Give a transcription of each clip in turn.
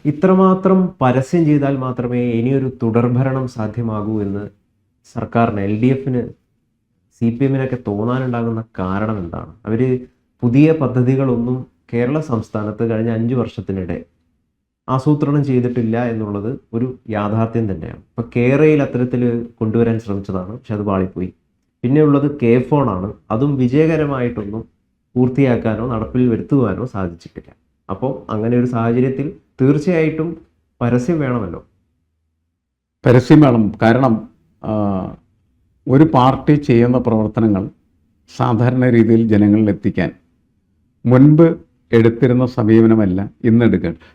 ഇത്രമാത്രം പരസ്യം ചെയ്താൽ മാത്രമേ ഇനിയൊരു തുടർഭരണം സാധ്യമാകൂ എന്ന് സർക്കാരിന്, LDFന്, CPMനൊക്കെ തോന്നാനുണ്ടാകുന്ന കാരണം എന്താണ്? അവർ പുതിയ പദ്ധതികളൊന്നും കേരള സംസ്ഥാനത്ത് കഴിഞ്ഞ 5 വർഷത്തിനിടെ ആസൂത്രണം ചെയ്തിട്ടില്ല എന്നുള്ളത് ഒരു യാഥാർത്ഥ്യം തന്നെയാണ്. ഇപ്പോൾ കേരളയിൽ അത്തരത്തിൽ കൊണ്ടുവരാൻ ശ്രമിച്ചതാണ്, പക്ഷെ അത് പാളിപ്പോയി. പിന്നെ ഉള്ളത് K-ഫോൺ ആണ്. അതും വിജയകരമായിട്ടൊന്നും പൂർത്തിയാക്കാനോ നടപ്പിൽ വരുത്തുവാനോ സാധിച്ചിട്ടില്ല. അപ്പോൾ അങ്ങനെ ഒരു സാഹചര്യത്തിൽ തീർച്ചയായിട്ടും പരസ്യം വേണമല്ലോ. പരസ്യം വേണം. കാരണം ഒരു പാർട്ടി ചെയ്യുന്ന പ്രവർത്തനങ്ങൾ സാധാരണ രീതിയിൽ ജനങ്ങളിൽ എത്തിക്കാൻ മുൻപ് എടുത്തിരുന്ന സമീപനമല്ല ഇന്നെടുക്കേണ്ടത്.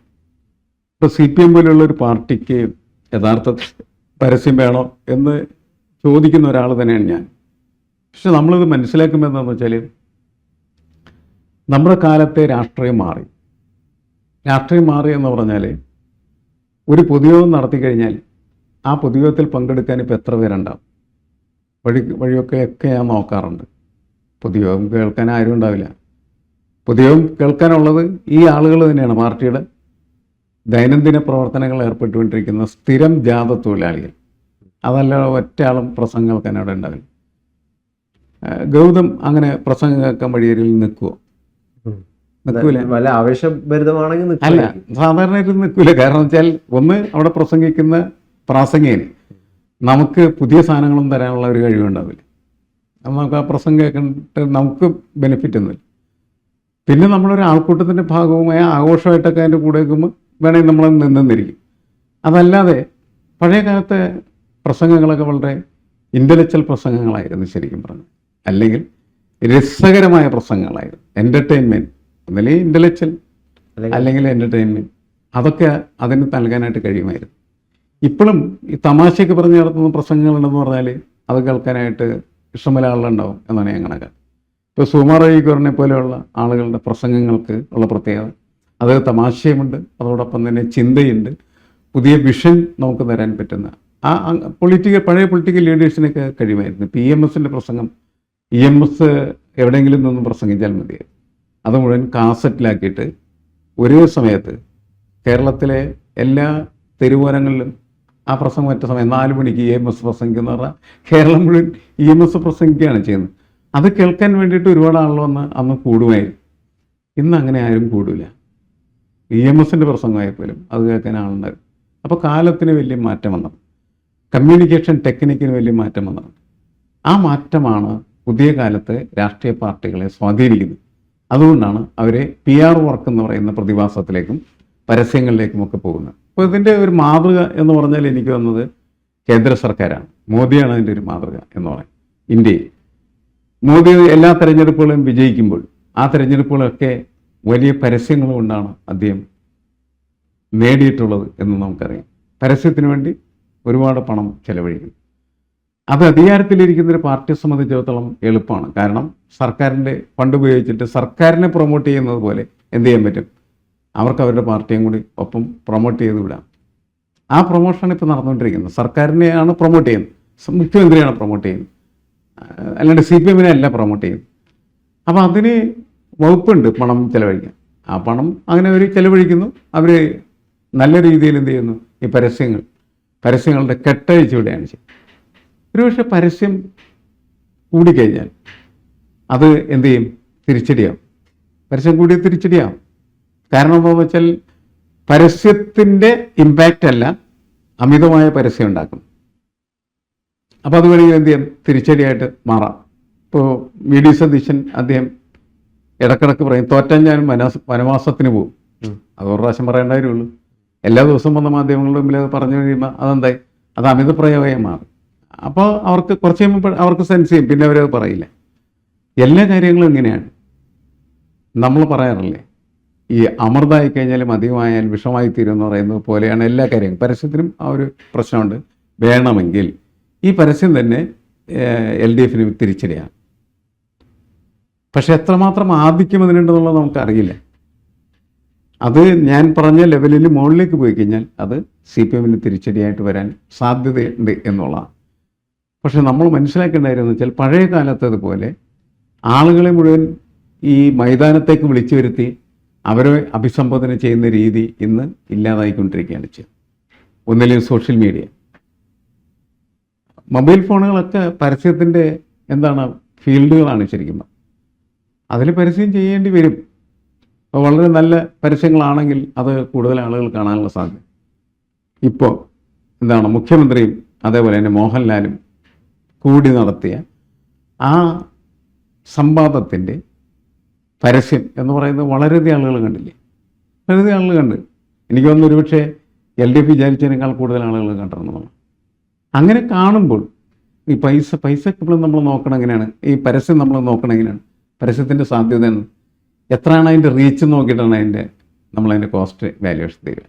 ഇപ്പോൾ CPM പോലുള്ള ഒരു പാർട്ടിക്ക് യഥാർത്ഥത്തിൽ പരസ്യം വേണോ എന്ന് ചോദിക്കുന്ന ഒരാൾ തന്നെയാണ് ഞാൻ. പക്ഷെ നമ്മളിത് മനസ്സിലാക്കുമ്പോൾ എന്താണെന്ന് വെച്ചാൽ, നമ്മുടെ കാലത്തെ രാഷ്ട്രീയം മാറി. രാഷ്ട്രീയം മാറി എന്ന് പറഞ്ഞാൽ, ഒരു പൊതുയോഗം നടത്തി കഴിഞ്ഞാൽ ആ പൊതുയോഗത്തിൽ പങ്കെടുക്കാൻ ഇപ്പോൾ എത്ര പേരുണ്ടാവും? വഴിയൊക്കെ ഞാൻ നോക്കാറുണ്ട്. പൊതുയോഗം കേൾക്കാൻ ആരും ഉണ്ടാവില്ല. പൊതുയോഗം കേൾക്കാനുള്ളത് ഈ ആളുകൾ തന്നെയാണ്, പാർട്ടിയുടെ ദൈനംദിന പ്രവർത്തനങ്ങൾ ഏർപ്പെട്ടുകൊണ്ടിരിക്കുന്ന സ്ഥിരം ജാഥ തൊഴിലാളികൾ. അതല്ല ഒറ്റ ആളും പ്രസംഗം കേൾക്കാൻ അവിടെ ഉണ്ടാവില്ല. ഗൗതം അങ്ങനെ പ്രസംഗം കേൾക്കാൻ വഴിയരികിൽ നിൽക്കുമോ? നിൽക്കൂല. വല്ല ആവേശഭരിതമാണെങ്കിൽ അല്ല, സാധാരണയായിട്ട് നിൽക്കൂല. കാരണം വെച്ചാൽ, ഒന്ന്, അവിടെ പ്രസംഗിക്കുന്ന പ്രാസംഗികന് നമുക്ക് പുതിയ സാധനങ്ങളും തരാനുള്ള ഒരു കഴിവുണ്ടാവില്ല. നമുക്ക് ആ പ്രസംഗം കേൾക്കേണ്ട നമുക്ക് ബെനിഫിറ്റ് ഒന്നുമില്ല. പിന്നെ നമ്മളൊരു ആൾക്കൂട്ടത്തിൻ്റെ ഭാഗവുമായ ആഘോഷമായിട്ടൊക്കെ അതിൻ്റെ കൂടെ വയ്ക്കുമ്പോൾ വേണമെങ്കിൽ നമ്മൾ നിന്നിരിക്കും. അതല്ലാതെ പഴയ കാലത്തെ പ്രസംഗങ്ങളൊക്കെ വളരെ ഇൻ്റലക്ച്വൽ പ്രസംഗങ്ങളായിരുന്നു ശരിക്കും പറഞ്ഞു. അല്ലെങ്കിൽ രസകരമായ പ്രസംഗങ്ങളായിരുന്നു. എൻ്റർടൈൻമെൻറ്റ്, ഒന്നല്ലെങ്കിൽ ഇൻ്റലക്ച്വൽ അല്ലെങ്കിൽ എൻ്റർടൈൻമെൻറ്റ്, അതൊക്കെ അതിന് നൽകാനായിട്ട് കഴിയുമായിരുന്നു. ഇപ്പോഴും ഈ തമാശയ്ക്ക് പറഞ്ഞു നടത്തുന്ന പ്രസംഗങ്ങളുണ്ടെന്ന് പറഞ്ഞാൽ അത് കേൾക്കാനായിട്ട് ഇഷ്ടംപോലെ ആളുകളുണ്ടാവും എന്നാണ് ഞാൻ കണക്കാക്കുന്നത്. ഇപ്പോൾ സുകുമാർ അഴീക്കോറിനെ പോലെയുള്ള ആളുകളുടെ പ്രസംഗങ്ങൾക്ക് ഉള്ള പ്രത്യേകത, അത് തമാശയുമുണ്ട്, അതോടൊപ്പം തന്നെ ചിന്തയുണ്ട്, പുതിയ വിഷൻ നമുക്ക് തരാൻ പറ്റുന്ന പഴയ പൊളിറ്റിക്കൽ ലീഡേഴ്സിനൊക്കെ കഴിയുമായിരുന്നു. ഇപ്പോൾ EMSൻ്റെ പ്രസംഗം, EMS എവിടെയെങ്കിലും നിന്നും പ്രസംഗിച്ചാൽ മതിയായിരുന്നു. അത് മുഴുവൻ കാസറ്റിലാക്കിയിട്ട് ഒരേ സമയത്ത് കേരളത്തിലെ എല്ലാ തെരുവോരങ്ങളിലും ആ പ്രസംഗം ഒറ്റ സമയം 4 മണിക്ക് EMS പ്രസംഗിക്കുന്ന പറഞ്ഞാൽ കേരളം മുഴുവൻ EMS പ്രസംഗിക്കുകയാണ് ചെയ്യുന്നത്. അത് കേൾക്കാൻ വേണ്ടിയിട്ട് ഒരുപാട് ആളുകൾ വന്ന് അന്ന് കൂടുമായിരുന്നു. ഇന്ന് അങ്ങനെ ആരും കൂടില്ല. EMSൻ്റെ പ്രസംഗമായപ്പോലും അത് കേൾക്കാൻ ആളുണ്ടായിരുന്നു. അപ്പോൾ കാലത്തിന് വലിയ മാറ്റം വന്നത്, കമ്മ്യൂണിക്കേഷൻ ടെക്നിക്കിന് വലിയ മാറ്റം വന്നത്. ആ മാറ്റമാണ് പുതിയ കാലത്ത് രാഷ്ട്രീയ പാർട്ടികളെ സ്വാധീനിക്കുന്നത്. അതുകൊണ്ടാണ് അവരെ PR വർക്ക് എന്ന് പറയുന്ന പ്രതിഭാസത്തിലേക്കും പരസ്യങ്ങളിലേക്കുമൊക്കെ പോകുന്നത്. അപ്പോൾ ഇതിൻ്റെ ഒരു മാതൃക എന്ന് പറഞ്ഞാൽ എനിക്ക് വന്നത് കേന്ദ്ര സർക്കാരാണ്. മോദിയാണ് അതിൻ്റെ ഒരു മാതൃക എന്ന് പറയുന്നത്. ഇന്ത്യയിൽ മോദി എല്ലാ തെരഞ്ഞെടുപ്പുകളും വിജയിക്കുമ്പോൾ ആ തെരഞ്ഞെടുപ്പുകളൊക്കെ വലിയ പരസ്യങ്ങൾ കൊണ്ടാണ് അദ്ദേഹം നേടിയിട്ടുള്ളത് എന്ന് നമുക്കറിയാം. പരസ്യത്തിന് വേണ്ടി ഒരുപാട് പണം ചെലവഴിക്കും. അത് അധികാരത്തിലിരിക്കുന്നൊരു പാർട്ടിയെ സംബന്ധിച്ചിടത്തോളം എളുപ്പമാണ്. കാരണം സർക്കാരിൻ്റെ ഫണ്ട് ഉപയോഗിച്ചിട്ട് സർക്കാരിനെ പ്രൊമോട്ട് ചെയ്യുന്നത് പോലെ എന്ത് ചെയ്യാൻ പറ്റും? അവർക്ക് അവരുടെ പാർട്ടിയും കൂടി ഒപ്പം പ്രൊമോട്ട് ചെയ്ത് വിടാം. ആ പ്രൊമോഷനാണ് ഇപ്പോൾ നടന്നുകൊണ്ടിരിക്കുന്നത്. സർക്കാരിനെയാണ് പ്രൊമോട്ട് ചെയ്യുന്നത്, മുഖ്യമന്ത്രിയാണ് പ്രൊമോട്ട് ചെയ്യുന്നത്, അല്ലാണ്ട് CPMനെ അല്ല പ്രൊമോട്ട് ചെയ്യുന്നത്. അപ്പോൾ അതിന് വകുപ്പുണ്ട് പണം ചെലവഴിക്കാൻ. ആ പണം അങ്ങനെ അവർ ചെലവഴിക്കുന്നു. അവർ നല്ല രീതിയിൽ എന്ത് ചെയ്യുന്നു? ഈ പരസ്യങ്ങളുടെ കെട്ടഴിച്ച് വിടുകയാണ് ചെയ്യുന്നത്. ഒരുപക്ഷെ പരസ്യം കൂടിക്കഴിഞ്ഞാൽ അത് എന്ത് ചെയ്യും? തിരിച്ചടിയാവും. പരസ്യം കൂടിയ തിരിച്ചടിയാവും. കാരണം എന്താണെന്ന് വെച്ചാൽ, പരസ്യത്തിൻ്റെ ഇമ്പാക്റ്റ് അല്ല അമിതമായ പരസ്യം ഉണ്ടാക്കും. അപ്പോൾ അത് വേണമെങ്കിൽ എന്ത് ചെയ്യാം? തിരിച്ചടിയായിട്ട് മാറാം. ഇപ്പോൾ VD സതീശൻ അദ്ദേഹം ഇടക്കിടക്ക് പറയും, തോറ്റാൻ ഞാൻ വനവാസത്തിന് പോകും. അത് ഒരു പ്രാവശ്യം പറയേണ്ട കാര്യമുള്ളൂ. എല്ലാ ദിവസവും വന്ന മാധ്യമങ്ങളുടെ മുമ്പിൽ അത് പറഞ്ഞു കഴിയുമ്പോൾ അതെന്തായി? അത് അമിതപ്രയോഗമായി മാറും. അപ്പോൾ അവർക്ക് കുറച്ച് കഴിയുമ്പോൾ അവർക്ക് സെൻസ് ചെയ്യും, പിന്നെ അവരത് പറയില്ല. എല്ലാ കാര്യങ്ങളും ഇങ്ങനെയാണ്. നമ്മൾ പറയാറില്ലേ, ഈ അമൃതമായി കഴിഞ്ഞാൽ മദ്യമായാൽ വിഷമായി തീരും എന്ന് പറയുന്നത് പോലെയാണ് എല്ലാ കാര്യങ്ങളും. പരസ്യത്തിനും ആ ഒരു പ്രശ്നമുണ്ട്. വേണമെങ്കിൽ ഈ പരസ്യം തന്നെ LDFന് തിരിച്ചടിയാണ്. പക്ഷെ എത്രമാത്രം ആധിക്യം അതിനുണ്ടെന്നുള്ളത് നമുക്കറിയില്ല. അത് ഞാൻ പറഞ്ഞ ലെവലിൽ മുകളിലേക്ക് പോയി കഴിഞ്ഞാൽ അത് CPMന് തിരിച്ചടിയായിട്ട് വരാൻ സാധ്യതയുണ്ട് എന്നുള്ളതാണ്. പക്ഷെ നമ്മൾ മനസ്സിലാക്കേണ്ട കാര്യം എന്ന് വെച്ചാൽ, പഴയ കാലത്തതുപോലെ ആളുകളെ മുഴുവൻ ഈ മൈതാനത്തേക്ക് വിളിച്ചു വരുത്തി അവരെ അഭിസംബോധന ചെയ്യുന്ന രീതി ഇന്ന് ഇല്ലാതായിക്കൊണ്ടിരിക്കുകയാണ് ചെയ്യുന്നത്. ഒന്നിലും സോഷ്യൽ മീഡിയ, മൊബൈൽ ഫോണുകളൊക്കെ പരസ്യത്തിൻ്റെ ഫീൽഡുകളാണ് ശരിക്കും. അതിൽ പരസ്യം ചെയ്യേണ്ടി വരും. അപ്പോൾ വളരെ നല്ല പരസ്യങ്ങളാണെങ്കിൽ അത് കൂടുതൽ ആളുകൾ കാണാനുള്ള സാധ്യത. ഇപ്പോൾ മുഖ്യമന്ത്രിയും അതേപോലെ തന്നെ മോഹൻലാലും കൂടി നടത്തിയ ആ സംവാദത്തിൻ്റെ പരസ്യം എന്ന് പറയുന്നത് വളരെയധികം ആളുകൾ കണ്ടില്ലേ? വളരെയധികം ആളുകൾ കണ്ട്. എനിക്ക് തോന്നുന്നു ഒരുപക്ഷെ LDF വിചാരിച്ചതിനേക്കാൾ കൂടുതൽ ആളുകൾ കണ്ടിരുന്നതാണ്. അങ്ങനെ കാണുമ്പോൾ ഈ പൈസക്ക് ഇപ്പോൾ നമ്മൾ നോക്കണം എങ്ങനെയാണ്, ഈ പരസ്യം നമ്മൾ നോക്കണം എങ്ങനെയാണ്, പരസ്യത്തിൻ്റെ സാധ്യത എത്രയാണ് അതിൻ്റെ റീച്ച് നോക്കിയിട്ടാണ് നമ്മളതിൻ്റെ കോസ്റ്റ് വാല്യുവേഷൻ തരിക.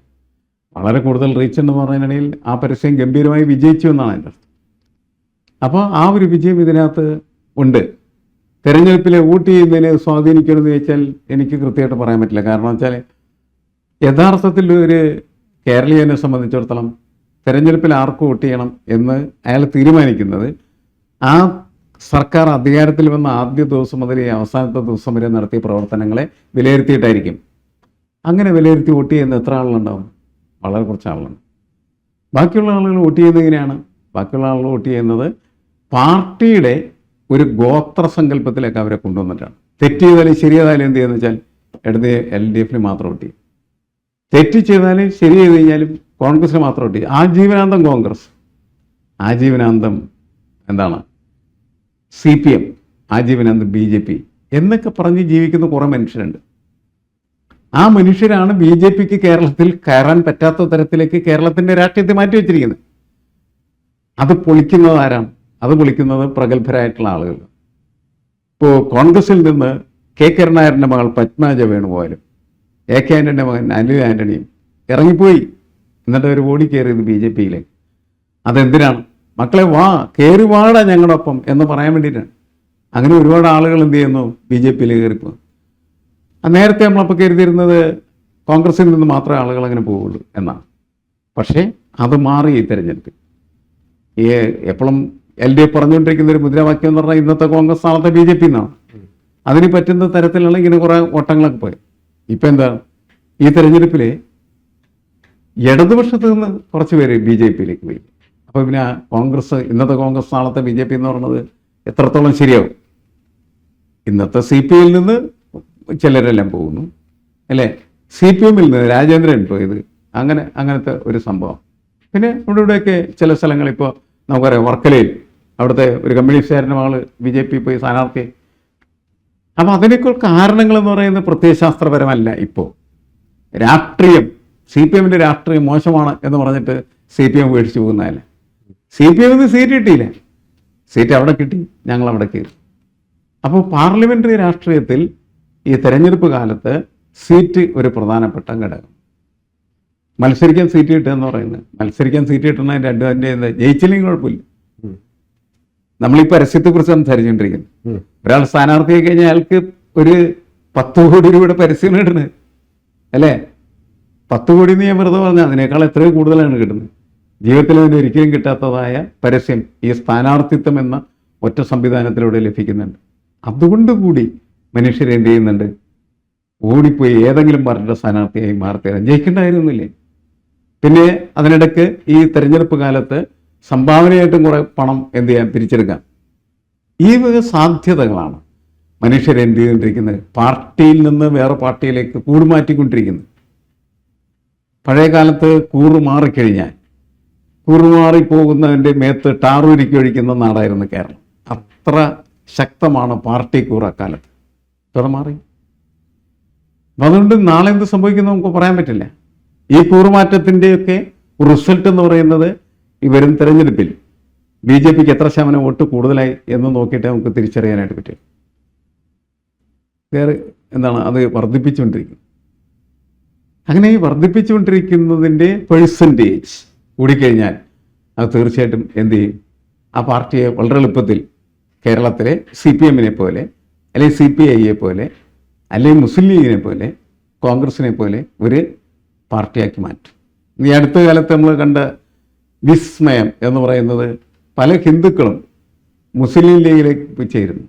വളരെ കൂടുതൽ റീച്ച് ഉണ്ടെന്ന് പറയുന്നതിനിടയിൽ ആ പരസ്യം ഗംഭീരമായി വിജയിച്ചു എന്നാണ് എൻ്റെ അർത്ഥം. അപ്പോൾ ആ ഒരു വിജയം ഇതിനകത്ത് ഉണ്ട്. തെരഞ്ഞെടുപ്പിലെ വോട്ട് ചെയ്യുന്നതിനെ സ്വാധീനിക്കണമെന്ന് ചോദിച്ചാൽ എനിക്ക് കൃത്യമായിട്ട് പറയാൻ പറ്റില്ല. കാരണം വെച്ചാൽ യഥാർത്ഥത്തിൽ ഒരു കേരളീയനെ സംബന്ധിച്ചിടത്തോളം തെരഞ്ഞെടുപ്പിൽ ആർക്ക് വോട്ട് ചെയ്യണം എന്ന് അയാൾ തീരുമാനിക്കുന്നത് ആ സർക്കാർ അധികാരത്തിൽ വന്ന ആദ്യ ദിവസം മുതൽ ഈ അവസാനത്തെ ദിവസം വരെ നടത്തിയ പ്രവർത്തനങ്ങളെ വിലയിരുത്തിയിട്ടായിരിക്കും. അങ്ങനെ വിലയിരുത്തി വോട്ട് ചെയ്യുന്ന എത്ര ആളുകളുണ്ടാവും? വളരെ കുറച്ച് ആളുകളുണ്ട്. ബാക്കിയുള്ള ആളുകൾ വോട്ട് ചെയ്യുന്നത് എങ്ങനെയാണ്? ബാക്കിയുള്ള ആളുകൾ വോട്ട് ചെയ്യുന്നത് പാർട്ടിയുടെ ഒരു ഗോത്ര സങ്കല്പത്തിലേക്ക് അവരെ കൊണ്ടുവന്നിട്ടാണ്. തെറ്റ് ചെയ്താലും ശരി ചെയ്താലും എന്ത് ചെയ്യുന്നത് വെച്ചാൽ ഇടത് LDF മാത്രം വോട്ട് ചെയ്യും. തെറ്റ് ചെയ്താലും ശരി ചെയ്ത് കഴിഞ്ഞാലും കോൺഗ്രസിന് മാത്രം വോട്ട് ചെയ്യും. ആജീവനാന്തം കോൺഗ്രസ്, ആജീവനാന്തം CPM, ആജീവനാന്തം BJP എന്നൊക്കെ പറഞ്ഞ് ജീവിക്കുന്ന കുറേ മനുഷ്യരുണ്ട്. ആ മനുഷ്യരാണ് BJPക്ക് കേരളത്തിൽ കയറാൻ പറ്റാത്ത തരത്തിലേക്ക് കേരളത്തിൻ്റെ രാഷ്ട്രീയത്തെ മാറ്റി വെച്ചിരിക്കുന്നത്. അത് പൊളിക്കുന്നത് ആരാണ്? അത് പൊളിക്കുന്നത് പ്രഗത്ഭരായിട്ടുള്ള ആളുകൾ. ഇപ്പോൾ കോൺഗ്രസിൽ നിന്ന് K കരുണാകരൻ്റെ മകൾ പത്മജ വേണുപോയാലും AK ആൻ്റണിയുടെ മകൻ അനിൽ ആൻ്റണിയും ഇറങ്ങിപ്പോയി. എന്നിട്ട് അവർ ഓടി കയറിയത് BJPയിലേക്ക്. അതെന്തിനാണ്? മക്കളെ കയറി വാടാ ഞങ്ങളുടെ ഒപ്പം എന്ന് പറയാൻ വേണ്ടിയിട്ടാണ്. അങ്ങനെ ഒരുപാട് ആളുകൾ എന്ത് ചെയ്യുന്നു? BJPയിലേക്ക് കയറിപ്പോകും. നേരത്തെ നമ്മളപ്പോൾ കരുതിയിരുന്നത് കോൺഗ്രസിൽ നിന്ന് മാത്രമേ ആളുകൾ അങ്ങനെ പോവുള്ളൂ എന്നാണ്. പക്ഷേ അത് മാറി ഈ തെരഞ്ഞെടുപ്പിൽ. എപ്പോഴും LDF പറഞ്ഞുകൊണ്ടിരിക്കുന്ന ഒരു മുദ്രാവാക്യം എന്ന് പറഞ്ഞാൽ ഇന്നത്തെ കോൺഗ്രസ് നാളത്തെ BJP എന്നാണ്. അതിന് പറ്റുന്ന തരത്തിലുള്ള ഇങ്ങനെ കുറേ ഓട്ടങ്ങളൊക്കെ പോയി. ഇപ്പം ഈ തെരഞ്ഞെടുപ്പിൽ ഇടതുപക്ഷത്ത് നിന്ന് കുറച്ച് പേര് BJPയിലേക്ക് പോയി. അപ്പോൾ പിന്നെ ഇന്നത്തെ കോൺഗ്രസ് നാളത്തെ BJP എന്ന് പറയുന്നത് എത്രത്തോളം ശരിയാവും? ഇന്നത്തെ CPIയിൽ നിന്ന് ചിലരെല്ലാം പോകുന്നു അല്ലേ? CPMൽ നിന്ന് രാജേന്ദ്രൻ പോയത് അങ്ങനത്തെ ഒരു സംഭവം. പിന്നെ ഇവിടെയൊക്കെ ചില സ്ഥലങ്ങളിൽ ഇപ്പോൾ നമുക്കറിയാം, വർക്കലയിൽ അവിടുത്തെ ഒരു കമ്മ്യൂണിസ്റ്റുകാരൻ്റെ മകൾ BJP പോയി സ്ഥാനാർത്ഥി. അപ്പോൾ അതിനേക്കാൾ കാരണങ്ങളെന്ന് പറയുന്നത് പ്രത്യയശാസ്ത്രപരമല്ല. ഇപ്പോൾ രാഷ്ട്രീയം, CPMൻ്റെ രാഷ്ട്രീയം മോശമാണ് എന്ന് പറഞ്ഞിട്ട് CPM മേടിച്ചു പോകുന്നതല്ല. CPMന് സീറ്റ് കിട്ടിയില്ല, സീറ്റ് അവിടെ കിട്ടി, ഞങ്ങൾ അവിടെ കയറി. അപ്പോൾ പാർലമെൻ്ററി രാഷ്ട്രീയത്തിൽ ഈ തെരഞ്ഞെടുപ്പ് കാലത്ത് സീറ്റ് ഒരു പ്രധാനപ്പെട്ട ഘടകം. മത്സരിക്കാൻ സീറ്റ് കിട്ടുക എന്ന് പറയുന്നത്, മത്സരിക്കാൻ സീറ്റ് കിട്ടുന്നതിൻ്റെ അഡ്വാൻറ്റേജ് ജയിച്ചില്ലെങ്കിൽ കുഴപ്പമില്ല. നമ്മളീ പരസ്യത്തെക്കുറിച്ച് സംസാരിച്ചുകൊണ്ടിരിക്കുന്നു. ഒരാൾ സ്ഥാനാർത്ഥിയായി കഴിഞ്ഞാൽ അയാൾക്ക് ഒരു 10 കോടി രൂപയുടെ പരസ്യം കിട്ടുന്നത് അല്ലേ? 10 കോടി എന്ന് ഞാൻ വെറുതെ പറഞ്ഞാൽ അതിനേക്കാൾ എത്രയോ കൂടുതലാണ് കിട്ടുന്നത്. ജീവിതത്തിൽ അതിന് ഒരിക്കലും കിട്ടാത്തതായ പരസ്യം ഈ സ്ഥാനാർത്ഥിത്വം എന്ന ഒറ്റ സംവിധാനത്തിലൂടെ ലഭിക്കുന്നുണ്ട്. അതുകൊണ്ട് കൂടി മനുഷ്യർ എന്ത് ചെയ്യുന്നുണ്ട്? ഓടിപ്പോയി ഏതെങ്കിലും പാർട്ടിയുടെ സ്ഥാനാർത്ഥിയായി മാറിത്തരാൻ ജയിക്കേണ്ടായിരുന്നില്ലേ? പിന്നെ അതിനിടയ്ക്ക് ഈ തെരഞ്ഞെടുപ്പ് കാലത്ത് സംഭാവനയായിട്ടും കുറേ പണം എന്ത് ചെയ്യാൻ പിരിച്ചെടുക്കാം. ഈ വക സാധ്യതകളാണ് മനുഷ്യർ എന്ത് ചെയ്തുകൊണ്ടിരിക്കുന്നത്? പാർട്ടിയിൽ നിന്ന് വേറെ പാർട്ടിയിലേക്ക് കൂടുമാറ്റിക്കൊണ്ടിരിക്കുന്നത്. പഴയ കാലത്ത് കൂറുമാറിക്കഴിഞ്ഞാൽ കൂറുമാറിപ്പോകുന്നതിൻ്റെ മേത്ത് ടാറൂരിക്ക് ഒഴിക്കുന്ന നാടായിരുന്നു കേരളം. അത്ര ശക്തമാണ് പാർട്ടി കൂറ് അക്കാലത്ത്. ഇത്ര മാറി. അപ്പം അതുകൊണ്ട് നാളെ എന്ത് സംഭവിക്കുന്നത് നമുക്ക് പറയാൻ പറ്റില്ല. ഈ കൂറുമാറ്റത്തിൻ്റെയൊക്കെ റിസൾട്ട് എന്ന് പറയുന്നത് ഈ വരും തെരഞ്ഞെടുപ്പിൽ BJPക്ക് എത്ര ശതമാനം വോട്ട് കൂടുതലായി എന്ന് നോക്കിയിട്ട് നമുക്ക് തിരിച്ചറിയാനായിട്ട് പറ്റും. വേറെ അത് വർദ്ധിപ്പിച്ചുകൊണ്ടിരിക്കും. അങ്ങനെ ഈ വർദ്ധിപ്പിച്ചുകൊണ്ടിരിക്കുന്നതിൻ്റെ പെർസെൻറ്റേജ് കൂടിക്കഴിഞ്ഞാൽ അത് തീർച്ചയായിട്ടും എന്ത് ചെയ്യും? ആ പാർട്ടിയെ വളരെ എളുപ്പത്തിൽ കേരളത്തിലെ CPMനെ പോലെ അല്ലെങ്കിൽ CPIയെ പോലെ അല്ലെങ്കിൽ മുസ്ലിം ലീഗിനെ പോലെ കോൺഗ്രസിനെ പോലെ ഒരു പാർട്ടിയാക്കി മാറ്റും. ഈ അടുത്ത കാലത്ത് നമ്മൾ കണ്ട വിസ്മയം എന്ന് പറയുന്നത് പല ഹിന്ദുക്കളും മുസ്ലിം ലീഗിലേക്ക് ചേരുന്നു.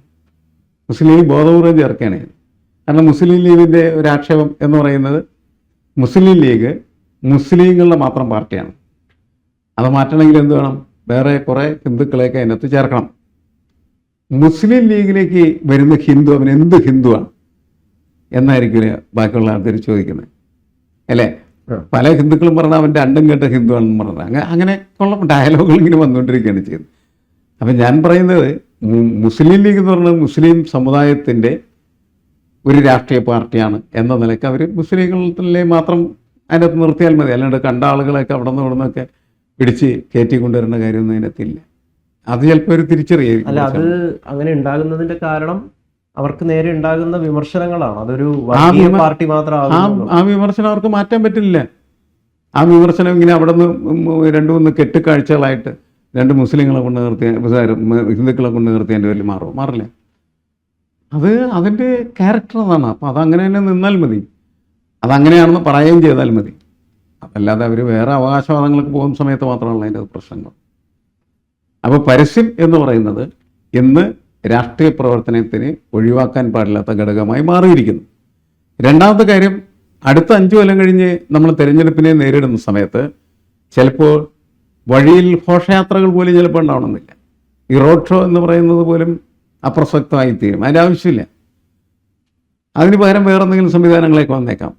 മുസ്ലിം ലീഗ് ബോധപൂർവ്വം ചേർക്കുകയാണ്. കാരണം മുസ്ലിം ലീഗിൻ്റെ ഒരു ആക്ഷേപം എന്ന് പറയുന്നത് മുസ്ലിം ലീഗ് മുസ്ലിങ്ങളുടെ മാത്രം പാർട്ടിയാണ്. അത് മാറ്റണമെങ്കിൽ എന്ത് വേണം? വേറെ കുറേ ഹിന്ദുക്കളെയൊക്കെ അതിനകത്ത് ചേർക്കണം. മുസ്ലിം ലീഗിലേക്ക് വരുന്ന ഹിന്ദു അവൻ എന്ത് ഹിന്ദുവാണ് എന്നായിരിക്കും ബാക്കിയുള്ള ആൾക്കാർ ചോദിക്കുന്നത്, അല്ലേ? പല ഹിന്ദുക്കളും പറഞ്ഞാൽ അവൻ്റെ അണ്ടം കേട്ട ഹിന്ദുവാണെന്ന് പറഞ്ഞത് അങ്ങനെ ഉള്ള ഡയലോഗുകൾ ഇങ്ങനെ വന്നുകൊണ്ടിരിക്കുകയാണ് ചെയ്യുന്നത്. അപ്പം ഞാൻ പറയുന്നത് മുസ്ലിം ലീഗ് എന്ന് പറയുന്നത് മുസ്ലിം സമുദായത്തിൻ്റെ ഒരു രാഷ്ട്രീയ പാർട്ടിയാണ് എന്ന നിലയ്ക്ക് അവർ മുസ്ലിങ്ങളെ മാത്രം അതിനകത്ത് നിർത്തിയാൽ മതി. അല്ലാണ്ട് കണ്ട ആളുകളെയൊക്കെ അവിടെ നിന്ന് ഇവിടെ നിന്നൊക്കെ പിടിച്ച് കയറ്റി കൊണ്ടുവരേണ്ട കാര്യമൊന്നും അതിനകത്തില്ല. അത് ചിലപ്പോൾ ഒരു തിരിച്ചറിയായിരിക്കും. അല്ല, അത് അങ്ങനെ ഉണ്ടാകുന്നതിന്റെ കാരണം അവർക്ക് നേരെ ഉണ്ടാകുന്ന വിമർശനങ്ങളാണ്. അതൊരു വർഗീയ പാർട്ടി മാത്രം. ആ വിമർശനം അവർക്ക് മാറ്റാൻ പറ്റില്ല. ആ വിമർശനം ഇങ്ങനെ അവിടെ നിന്ന് 2-3 കെട്ടുകാഴ്ചകളായിട്ട് 2 മുസ്ലിങ്ങളെ കൊണ്ട് നിർത്തിയ ഹിന്ദുക്കളെ കൊണ്ട് നിർത്തിയതിൻ്റെ പേരിൽ മാറില്ല. അത് അതിൻ്റെ ക്യാരക്ടർ അതാണ്. അപ്പോൾ അതങ്ങനെ തന്നെ നിന്നാൽ മതി, അതങ്ങനെയാണെന്ന് പറയുകയും ചെയ്താൽ മതി. അതല്ലാതെ അവർ വേറെ അവകാശവാദങ്ങൾക്ക് പോകുന്ന സമയത്ത് മാത്രമല്ല അതിൻ്റെ പ്രശ്നങ്ങൾ. അപ്പോൾ പരസ്യം എന്ന് പറയുന്നത് ഇന്ന് രാഷ്ട്രീയ പ്രവർത്തനത്തിന് ഒഴിവാക്കാൻ പാടില്ലാത്ത ഘടകമായി മാറിയിരിക്കുന്നു. രണ്ടാമത്തെ കാര്യം, അടുത്ത 5 കൊല്ലം കഴിഞ്ഞ് നമ്മൾ തിരഞ്ഞെടുപ്പിനെ നേരിടുന്ന സമയത്ത് ചിലപ്പോൾ വഴിയിൽ ഘോഷയാത്രകൾ പോലും ചിലപ്പോൾ ഉണ്ടാവണമെന്നില്ല. ഈ റോഡ് ഷോ എന്ന് പറയുന്നത് പോലും അപ്രസക്തമായി തീരും. അതിൻ്റെ ആവശ്യമില്ല. അതിന് പകരം വേറെ എന്തെങ്കിലും സംവിധാനങ്ങളൊക്കെ വന്നേക്കാം.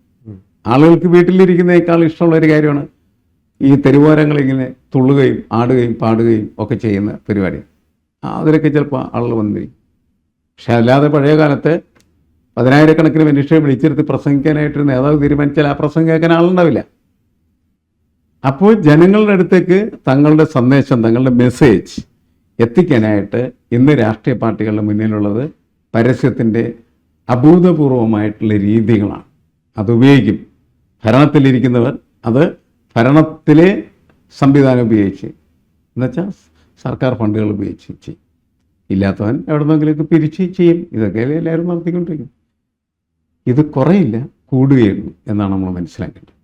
ആളുകൾക്ക് വീട്ടിലിരിക്കുന്നതിനേക്കാൾ ഇഷ്ടമുള്ള ഒരു കാര്യമാണ് ഈ തെരുവോരങ്ങളിങ്ങനെ തുള്ളുകയും ആടുകയും പാടുകയും ഒക്കെ ചെയ്യുന്ന പരിപാടി. അതിലൊക്കെ ചിലപ്പോൾ ആളുകൾ വന്നിരിക്കും. പക്ഷെ അല്ലാതെ പഴയ കാലത്ത് 10,000-കണക്കിന് മനുഷ്യരെ വിളിച്ചിരുത്തി പ്രസംഗിക്കാനായിട്ടൊരു നേതാവ് തീരുമാനിച്ചാൽ ആ പ്രസംഗം കേൾക്കാൻ ആളുണ്ടാവില്ല. അപ്പോൾ ജനങ്ങളുടെ അടുത്തേക്ക് തങ്ങളുടെ സന്ദേശം, തങ്ങളുടെ മെസ്സേജ് എത്തിക്കാനായിട്ട് ഇന്ന് രാഷ്ട്രീയ പാർട്ടികളുടെ മുന്നിലുള്ളത് പരസ്യത്തിൻ്റെ അഭൂതപൂർവമായിട്ടുള്ള രീതികളാണ്. അതുപയോഗിക്കും. ഭരണത്തിലിരിക്കുന്നവർ അത് ഭരണത്തിലെ സംവിധാനം ഉപയോഗിച്ച്, എന്നുവെച്ചാൽ സർക്കാർ ഫണ്ടുകൾ ഉപയോഗിച്ച് ചെയ്യും. ഇല്ലാത്തവൻ എവിടെ നിന്നെങ്കിലൊക്കെ പിരിച്ച് ചെയ്യും. ഇതൊക്കെ എല്ലാവരും നടത്തിക്കൊണ്ടിരിക്കും. ഇത് കുറയില്ല, കൂടുകയുള്ളൂ എന്നാണ് നമ്മൾ മനസ്സിലാക്കേണ്ടത്.